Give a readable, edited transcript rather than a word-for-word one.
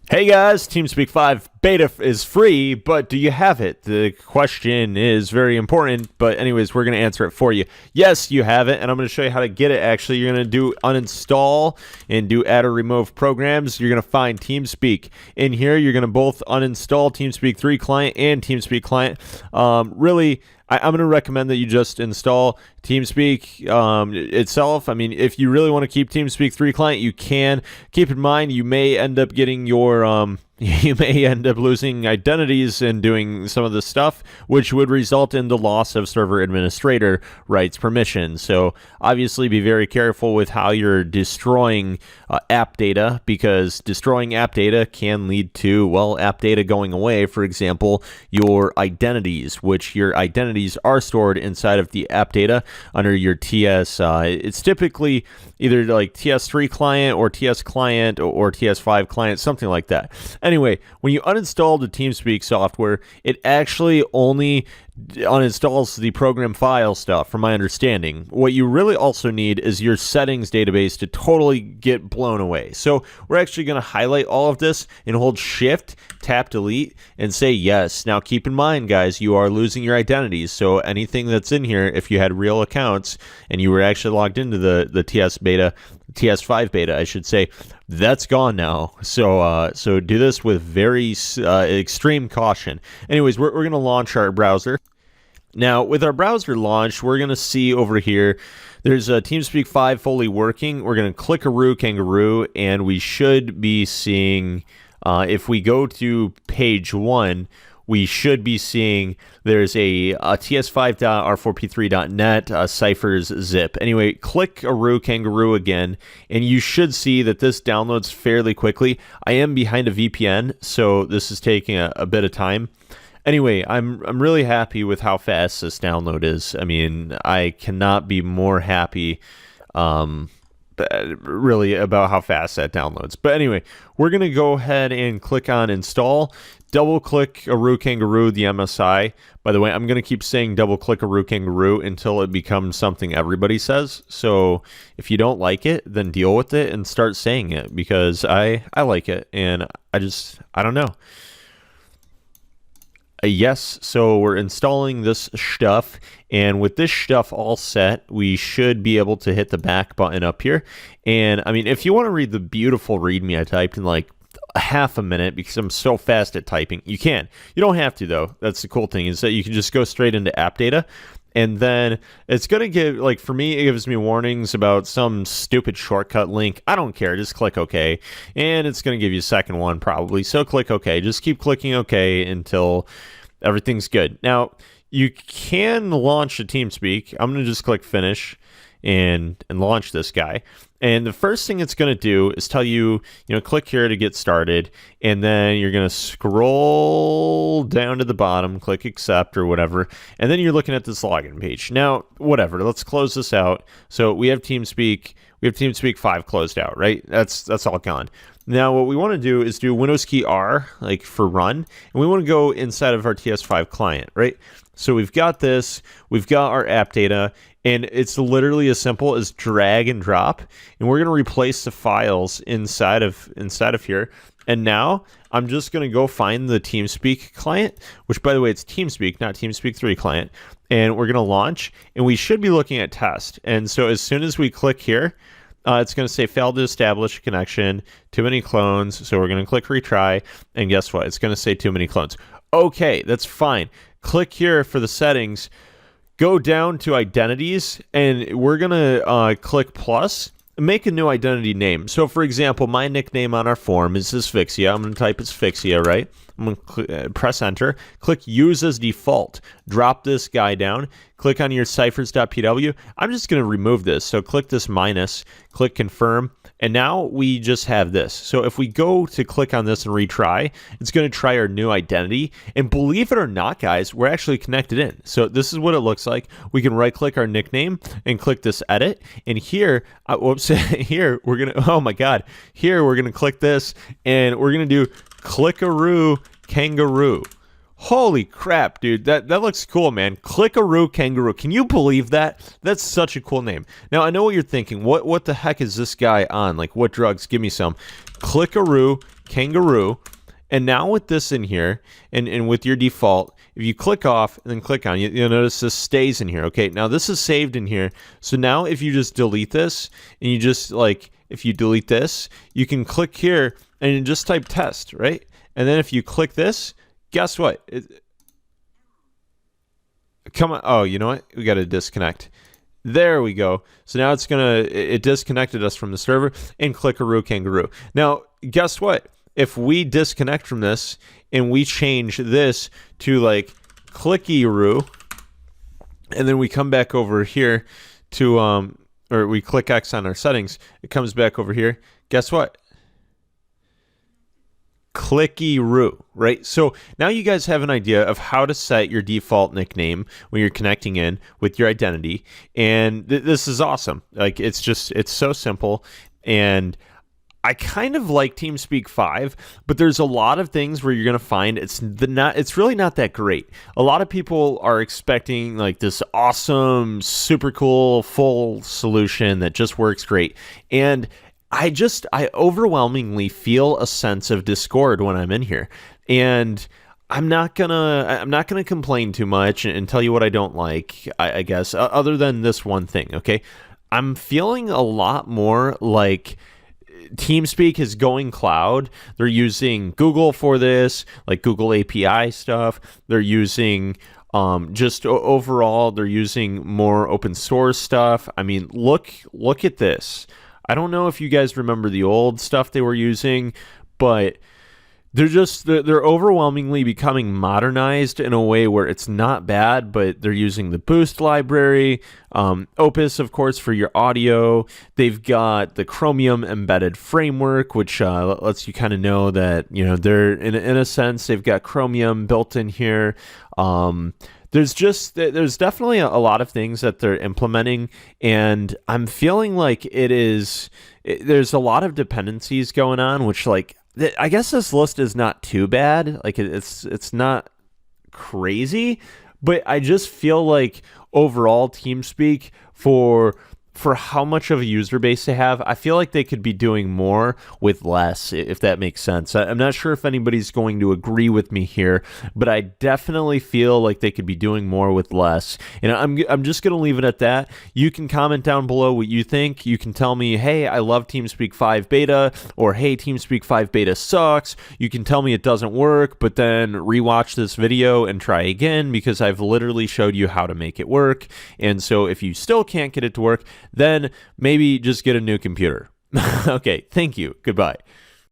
Hey guys, TeamSpeak 5 beta is free, but do you have it? The question is very important, but anyways, we're going to answer it for you. Yes, you have it, and I'm going to show you how to get it. Actually, you're going to do uninstall and do add or remove programs. You're going to find TeamSpeak. In here, you're going to both uninstall TeamSpeak 3 client and TeamSpeak client. Really, I'm going to recommend that you just install TeamSpeak itself. I mean, if you really want to keep TeamSpeak 3 client, you can. Keep in mind, you may end up getting your you may end up losing identities and doing some of this stuff, which would result in the loss of server administrator rights permission. So obviously be very careful with how you're destroying app data, because destroying app data can lead to, well, app data going away. For example, your identities, which your identities are stored inside of the app data under your TS. It's typically either like TS3 client or TS client or TS5 client, something like that. Anyway, when you uninstall the TeamSpeak software, it actually only uninstalls the program file stuff, from my understanding. What you really also need is your settings database to totally get blown away. So we're actually going to highlight all of this and hold Shift, tap Delete, and say yes. Now keep in mind, guys, you are losing your identities. So anything that's in here, if you had real accounts and you were actually logged into the TS5 beta, I should say, that's gone now. So do this with very extreme caution. Anyways, we're going to launch our browser. Now, with our browser launched, we're going to see over here, there's a TeamSpeak 5 fully working. We're going to click Kangaroo, and we should be seeing, if we go to page 1, we should be seeing there's a ts5.r4p3.net ciphers zip. Anyway, click Kangaroo again, and you should see that this downloads fairly quickly. I am behind a VPN, so this is taking a bit of time. Anyway, I'm really happy with how fast this download is. I mean, I cannot be more happy really about how fast that downloads. But anyway, we're going to go ahead and click on install. Double click Kangaroo, the MSI. By the way, I'm going to keep saying double click Kangaroo until it becomes something everybody says. So if you don't like it, then deal with it and start saying it, because I like it, and I don't know. Yes, so we're installing this stuff, and with this stuff all set, we should be able to hit the back button up here. And I mean, if you want to read the beautiful README I typed in like half a minute, because I'm so fast at typing, you can. You don't have to, though. That's the cool thing, is that you can just go straight into app data. And then it's going to give, like, for me, it gives me warnings about some stupid shortcut link. I don't care. Just click OK. And it's going to give you a second one probably. So click OK. Just keep clicking OK until everything's good. Now, you can launch a TeamSpeak. I'm going to just click Finish and launch this guy. And the first thing it's going to do is tell you, click here to get started. And then you're going to scroll down to the bottom, click accept or whatever. And then you're looking at this login page. Now, whatever, let's close this out. So we have TeamSpeak 5 closed out, right? That's all gone. Now, what we want to do is do Windows key R, like for run. And we want to go inside of our TS5 client, right? So we've got this, we've got our app data, and it's literally as simple as drag and drop. And we're going to replace the files inside of here. And now I'm just going to go find the TeamSpeak client, which, by the way, it's TeamSpeak, not TeamSpeak 3 client. And we're going to launch, and we should be looking at test. And so as soon as we click here, it's going to say failed to establish a connection, too many clones. So we're going to click retry, and guess what? It's going to say too many clones. Okay, that's fine. Click here for the settings. Go down to identities, and we're going to click plus. Make a new identity name. So, for example, my nickname on our form is Asphyxia. I'm going to type Asphyxia, right? I'm going to press enter. Click use as default. Drop this guy down. Click on your ciphers.pw. I'm just going to remove this. So click this minus, click confirm, and now we just have this. So if we go to click on this and retry, it's going to try our new identity. And believe it or not, guys, we're actually connected in. So this is what it looks like. We can right click our nickname and click this edit. And here, here we're going to, oh my God, here we're going to click this, and we're going to do Kangaroo. Holy crap, dude. That looks cool, man. Kangaroo. Can you believe that? That's such a cool name. Now, I know what you're thinking. What the heck is this guy on? Like, what drugs? Give me some. Kangaroo. And now with this in here, and with your default, if you click off and then click on, you'll notice this stays in here. Okay, now this is saved in here. So now if you just delete this, and you just like, if you delete this, you can click here and you just type test, right? And then if you click this, guess what? Come on. Oh, you know what? We got to disconnect. There we go. So now it disconnected us from the server, and clickaroo kangaroo. Now, guess what? If we disconnect from this and we change this to like clickyaroo, and then we come back over here to or we click X on our settings, it comes back over here. Guess what? Clickyaroo, right? So now you guys have an idea of how to set your default nickname when you're connecting in with your identity, and this is awesome. Like it's so simple, and I kind of like TeamSpeak 5, but there's a lot of things where you're going to find it's really not that great. A lot of people are expecting like this awesome, super cool, full solution that just works great. And I overwhelmingly feel a sense of discord when I'm in here. And I'm not gonna complain too much and tell you what I don't like, I guess, other than this one thing, okay? I'm feeling a lot more like TeamSpeak is going cloud. They're using Google for this, like Google API stuff. They're using just overall, they're using more open source stuff. I mean, look at this. I don't know if you guys remember the old stuff they were using, but they're overwhelmingly becoming modernized in a way where it's not bad, but they're using the Boost library, Opus, of course, for your audio. They've got the Chromium embedded framework, which lets you kind of know that, they're in a sense, they've got Chromium built in here. There's definitely a lot of things that they're implementing, and I'm feeling like there's a lot of dependencies going on, which like, I guess this list is not too bad. Like it's not crazy, but I just feel like overall TeamSpeak for how much of a user base they have, I feel like they could be doing more with less, if that makes sense. I'm not sure if anybody's going to agree with me here, but I definitely feel like they could be doing more with less. And I'm just going to leave it at that. You can comment down below what you think. You can tell me, hey, I love TeamSpeak 5 beta, or hey, TeamSpeak 5 beta sucks. You can tell me it doesn't work, but then rewatch this video and try again, because I've literally showed you how to make it work. And so if you still can't get it to work, then maybe just get a new computer. Okay, thank you. Goodbye.